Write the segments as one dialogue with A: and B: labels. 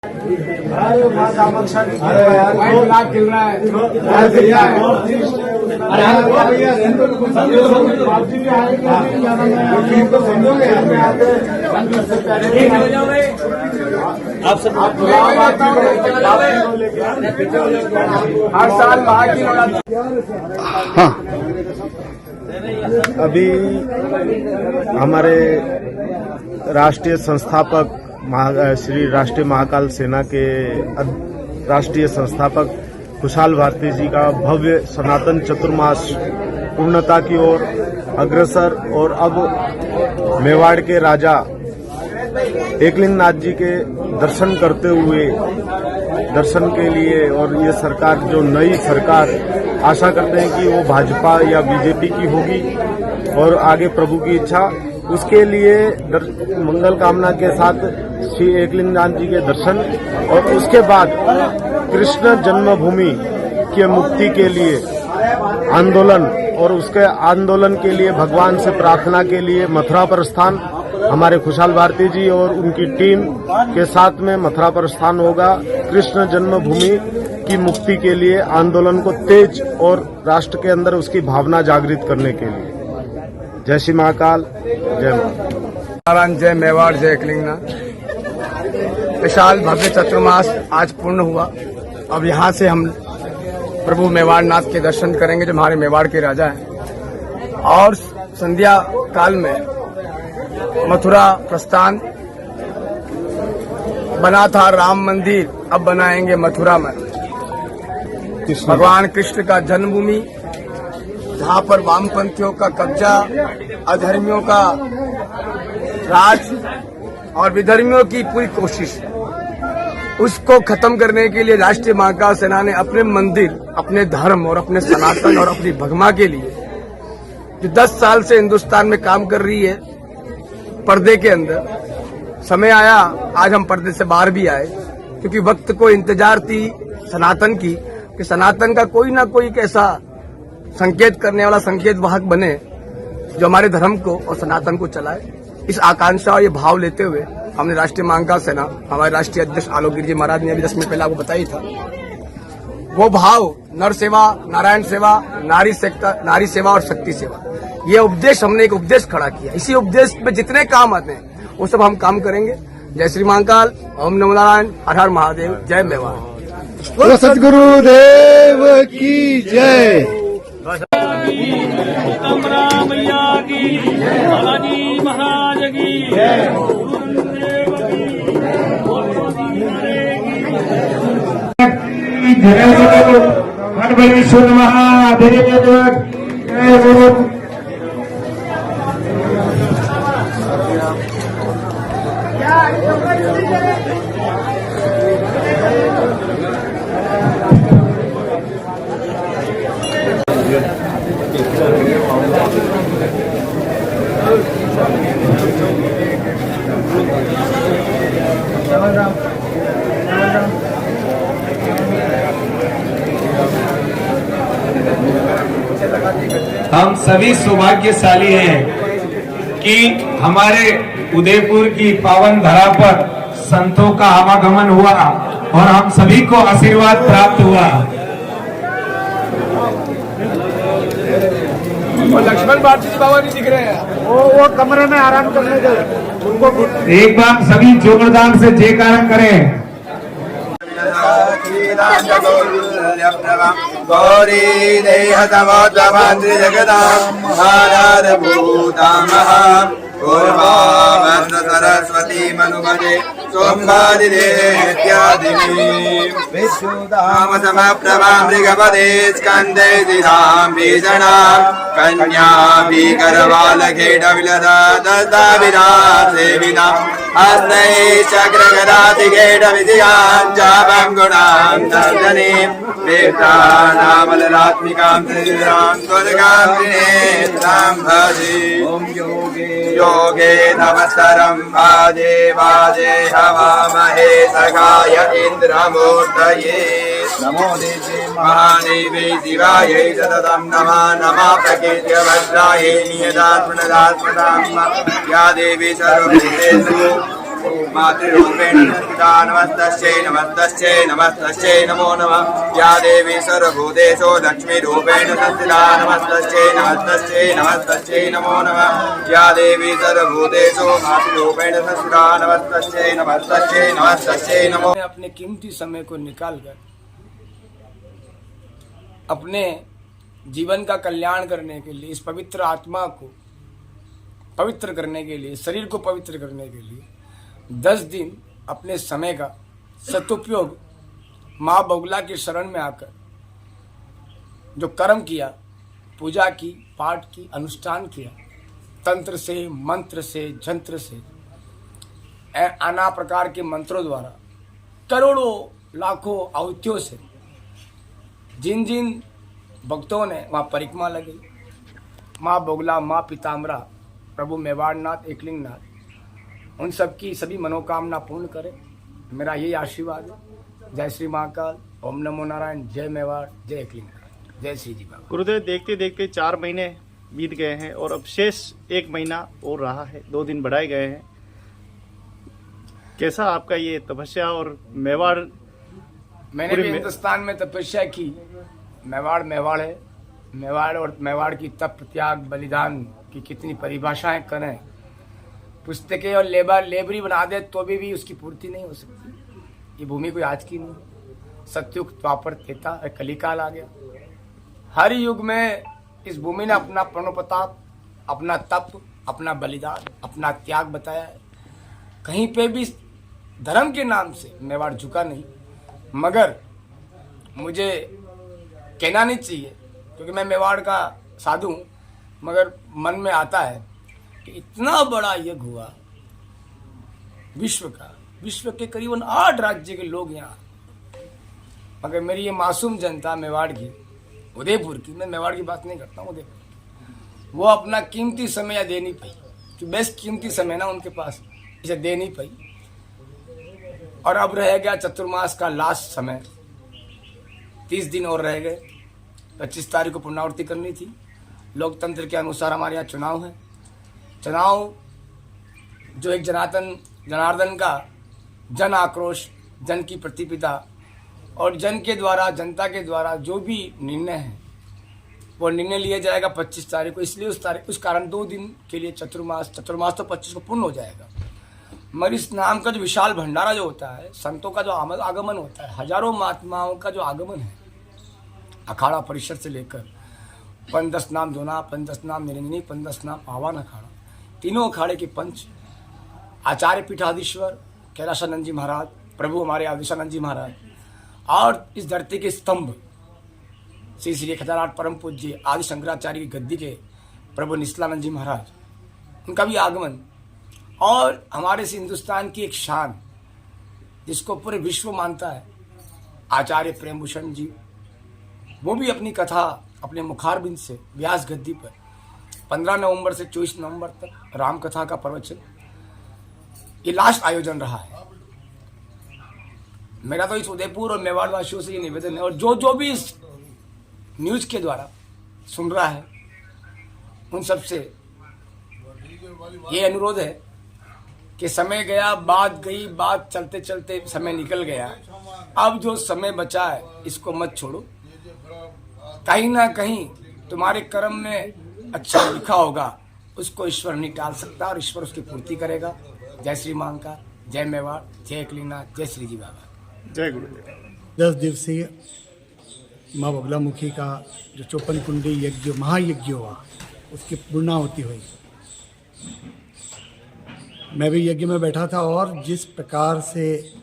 A: अरे माँ कामाक्षा की अरे यार लाख गिर रहा है आप सब हर साल बाहर की
B: हाँ, अभी हमारे राष्ट्रीय संस्थापक श्री राष्ट्रीय महाकाल सेना के राष्ट्रीय संस्थापक खुशहाल भारती जी का भव्य सनातन चतुर्मास पूर्णता की ओर अग्रसर और अब मेवाड़ के राजा एकलिंग नाथ जी के दर्शन करते हुए दर्शन के लिए और ये सरकार जो नई सरकार आशा करते हैं कि वो भाजपा या बीजेपी की होगी और आगे प्रभु की इच्छा उसके लिए मंगल कामना के साथ श्री एकलिंग नाथ जी के दर्शन और उसके बाद कृष्ण जन्मभूमि के मुक्ति के लिए आंदोलन और उसके आंदोलन के लिए भगवान से प्रार्थना के लिए मथुरा प्रस्थान हमारे खुशहाल भारती जी और उनकी टीम के साथ में मथुरा प्रस्थान होगा। कृष्ण जन्मभूमि की मुक्ति के लिए आंदोलन को तेज और राष्ट्र के अंदर उसकी भावना जागृत करने के लिए। जय श्री महाकाल, जय
C: नारायण, जय मेवाड़, जय एकलिंगनाथ। विशाल भव्य चतुर्मास आज पूर्ण हुआ। अब यहाँ से हम प्रभु मेवाड़ नाथ के दर्शन करेंगे जो हमारे मेवाड़ के राजा हैं। और संध्या काल में मथुरा प्रस्थान बना था राम मंदिर, अब बनाएंगे मथुरा में। भगवान कृष्ण का जन्मभूमि, जहाँ पर वामपंथियों का कब्जा, अधर्मियों का राज और विधर्मियों की पूरी कोशिश, उसको खत्म करने के लिए राष्ट्रीय महाकाल सेना ने अपने मंदिर, अपने धर्म और अपने सनातन और अपनी भगमा के लिए जो 10 साल से हिंदुस्तान में काम कर रही है पर्दे के अंदर, समय आया आज हम पर्दे से बाहर भी आए, क्योंकि वक्त को इंतजार थी सनातन की कि सनातन का कोई ना कोई ऐसा संकेत करने वाला संकेत वाहक बने जो हमारे धर्म को और सनातन को चलाए। इस आकांक्षा और ये भाव लेते हुए हमने राष्ट्रीय महाकाल सेना, हमारे राष्ट्रीय अध्यक्ष आलोक गिरी जी महाराज ने अभी 10 मिनट पहले आपको बताई था, वो भाव नर सेवा, नारायण सेवा, नारी सेवा और शक्ति सेवा, ये उपदेश हमने एक उपदेश खड़ा किया। इसी उपदेश में जितने काम आते हैं वो सब हम काम करेंगे। जय श्री महाकाल, ओम नमो नारायण, हर हर महादेव, जय मेवाड़।
B: सतगुरु देव की जय।
D: मैया की, बालाजी महाराज की जय।
E: हम सभी सौभाग्यशाली हैं कि हमारे उदयपुर की पावन धरा पर संतों का आवागमन हुआ और हम सभी को आशीर्वाद प्राप्त हुआ।
C: लक्ष्मण भारती जी बाबा नहीं दिख रहे हैं,
A: वो कमरे में आराम करने गए, उनको
E: एक बार सभी जोरदार से जयकारा करें।
F: गौरी देह तमोत्तमांद्रि जगदां महाराजभूतामः पूर्वावर्ण सरस्वती मनुमते सोमवादिदेत्यादिनी विश्वदाम समप्रभा मृगपदे स्कन्दे दिधां भीषणां कन्या भीकरबालखेटविलदा दत्ताभिरासेविना हस्तै चक्रगदातिखेटविजयां चापं गुणां दर्शनीं वेदानामललात्मिकां त्रिदिरां स्वर्गां त्रिनेत्रां भजे। योगे नमस्तरं वाजे वाजे हवामहे सखाय इन्द्रमूर्तये नमो देवे महादेवे शिवायै सततं नमः नमः प्रकृत्य वज्रायै नियतात्मनदात्मनां या देवी सर्वभूतेषु मातृरूपेण संस्थिता नमस्तस्यै नमस्तस्यै नमस्तस्यै नमो नमः या देवी सर्वभूतेषु लक्ष्मीरूपेण संस्थिता नमस्तस्यै नमस्तस्यै नमस्तस्यै नमो नमः या देवी सर्वभूतेषु मातृरूपेण संस्थिता नमस्तस्यै नमस्तस्यै नमस्तस्यै नमो।
C: अपने कीमती समय को निकालकर अपने जीवन का कल्याण करने के लिए, इस पवित्र आत्मा को पवित्र करने के लिए, शरीर को पवित्र करने के लिए 10 दिन अपने समय का सदुपयोग माँ बगुला की शरण में आकर जो कर्म किया, पूजा की, पाठ की, अनुष्ठान किया, तंत्र से, मंत्र से, जंत्र से, नाना प्रकार के मंत्रों द्वारा, करोड़ों लाखों आहुतियों से जिन जिन भक्तों ने वहाँ परिक्रमा लगी, माँ बगुला, माँ पीताम्बरा, प्रभु मेवाड़नाथ, एकलिंगनाथ, उन सब की सभी मनोकामना पूर्ण करे, मेरा यही आशीर्वाद है। जय श्री महाकाल, ओम नमो नारायण, जय मेवाड़, जय एकलिंगनाथ, जय श्री जी बाबा।
G: गुरुदेव, देखते देखते 4 महीने बीत गए हैं और अब शेष 1 महीना और रहा है, 2 दिन बढ़ाए गए हैं। कैसा आपका ये तपस्या और मेवाड़?
C: मैंने भी हिंदुस्तान में तपस्या की। मेवाड़ मेवाड़ है, मेवाड़ और मेवाड़ की तप, त्याग, बलिदान की कितनी परिभाषाएं करें, पुस्तकें और लेबरी बना दे तो भी उसकी पूर्ति नहीं हो सकती। ये भूमि कोई आज की नहीं, सत्युग, द्वापर, त्रेता, कलिकाल आ गया। हर युग में इस भूमि ने अपना प्रणोप्रताप, अपना तप, अपना बलिदान, अपना त्याग बताया है। कहीं पे भी धर्म के नाम से मेवाड़ झुका नहीं। मगर मुझे कहना नहीं चाहिए क्योंकि मैं मेवाड़ का साधु हूँ, मगर मन में आता है कि इतना बड़ा यज्ञ हुआ विश्व के करीबन 8 राज्य के लोग यहाँ, मगर मेरी ये मासूम जनता मेवाड़ की, उदयपुर की, मैं मेवाड़ की बात नहीं करता हूँ, उदयपुर, वो अपना कीमती समय दे नहीं पाई, कि बेस्ट कीमती समय ना उनके पास, इसे दे नहीं पाई। और अब रह गया चतुर्मास का लास्ट समय, 30 दिन और रह गए। 25 तारीख को पुनरावृत्ति करनी थी। लोकतंत्र के अनुसार हमारे यहाँ चुनाव है। चुनाव जो एक जनार्दन का जन आक्रोश, जन की प्रतिपिता और जन के द्वारा, जनता के द्वारा जो भी निर्णय है वो निर्णय लिया जाएगा 25 तारीख को। इसलिए उस कारण 2 दिन के लिए चतुर्मास तो 25 को पूर्ण हो जाएगा। मगर इस नाम का जो विशाल भंडारा जो होता है, संतों का जो आगमन होता है, हजारों महात्माओं का जो आगमन है, अखाड़ा परिषद से लेकर 15 नाम जोना, 15 नाम निरंजनी, 15 नाम आवान अखाड़ा, तीनों अखाड़े के पंच, आचार्य पीठाधीश्वर कैलाशानंद जी महाराज, प्रभु हमारे आदिशानंद जी महाराज, और इस धरती के स्तंभ श्री श्री 1008 परम पूज्य आदि शंकराचार्य की गद्दी के प्रभु निश्चलानंद जी महाराज, उनका भी आगमन, और हमारे से हिंदुस्तान की एक शान जिसको पूरे विश्व मानता है, आचार्य प्रेमभूषण जी, वो भी अपनी कथा अपने मुखारबिंद से व्यास गद्दी पर 15 नवंबर से 24 नवंबर तक राम कथा का प्रवचन, ये लास्ट आयोजन रहा है। मेरा तो इस उदयपुर और मेवाड़ वासियों से ये निवेदन है, और जो भी इस न्यूज के द्वारा सुन रहा है, उन सब से ये अनुरोध है कि समय गया, बात गई, बात चलते चलते समय निकल गया। अब जो समय बचा है इसको मत छोड़ो। कहीं ना कहीं तुम्हारे कर्म में अच्छा लिखा होगा, उसको ईश्वर नहीं टाल सकता, और ईश्वर उसकी पूर्ति करेगा। जय श्री महाकाल, जय मेवाड़, जय एकलिंगनाथ, जय श्री जी बाबा,
G: जय गुरुदेव।
H: 10 दिवसीय माँ बगलामुखी का जो 54 कुंडी यज्ञ, महायज्ञ हुआ, उसकी पूर्णाहुति हुई। मैं भी यज्ञ में बैठा था, और जिस प्रकार से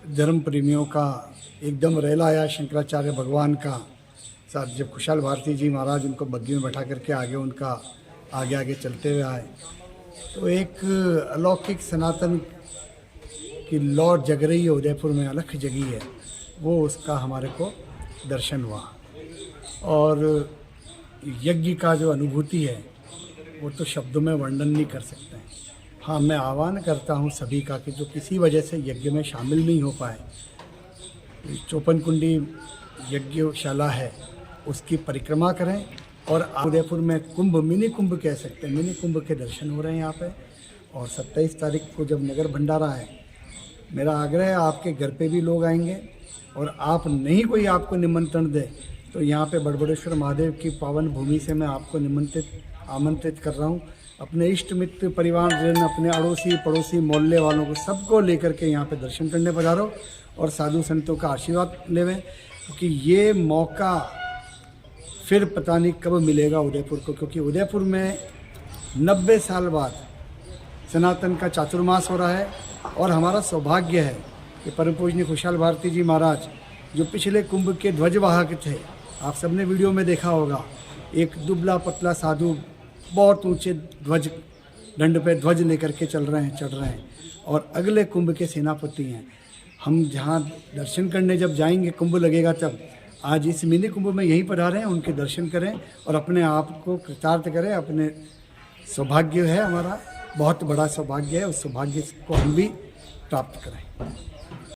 H: धर्म प्रेमियों का एकदम रेला आया शंकराचार्य भगवान का साथ, जब खुशहाल भारती जी महाराज उनको बग्गी में बैठा करके आगे उनका आगे चलते हुए आए, तो एक अलौकिक सनातन की लौ जग रही है उदयपुर में, अलख जगी है, वो उसका हमारे को दर्शन हुआ। और यज्ञ का जो अनुभूति है वो तो शब्दों में वर्णन नहीं कर सकते हैं। हाँ, मैं आह्वान करता हूँ सभी का कि जो किसी वजह से यज्ञ में शामिल नहीं हो पाए, 54 कुंडी यज्ञशाला है उसकी परिक्रमा करें। और उदयपुर में कुंभ, मिनी कुंभ कह सकते हैं, मिनी कुंभ के दर्शन हो रहे हैं यहाँ पे। और 27 तारीख को जब नगर भंडारा है, मेरा आग्रह है आपके घर पे भी लोग आएंगे, और आप नहीं कोई आपको निमंत्रण दे तो यहाँ पे बड़बड़ेश्वर महादेव की पावन भूमि से मैं आपको आमंत्रित कर रहा हूँ। अपने इष्ट मित्र परिवारजन, अपने अड़ोसी पड़ोसी मोहल्ले वालों को सबको लेकर के यहाँ पे दर्शन करने पधारो और साधु संतों का आशीर्वाद लेवें, क्योंकि ये मौका फिर पता नहीं कब मिलेगा उदयपुर को, क्योंकि उदयपुर में 90 साल बाद सनातन का चातुर्मास हो रहा है। और हमारा सौभाग्य है कि परम पूजनीय खुशहाल भारती जी महाराज जो पिछले कुंभ के ध्वजवाहक थे, आप सबने वीडियो में देखा होगा, एक दुबला पतला साधु बहुत ऊंचे दंड पे ध्वज लेकर के चढ़ रहे हैं और अगले कुंभ के सेनापति हैं। हम जहाँ दर्शन करने जब जाएंगे, कुंभ लगेगा तब, आज इस मिनी कुंभ में यहीं पधारे हैं, उनके दर्शन करें और अपने आप को कृतार्थ करें। अपने सौभाग्य है, हमारा बहुत बड़ा सौभाग्य है, उस सौभाग्य को हम भी प्राप्त करें।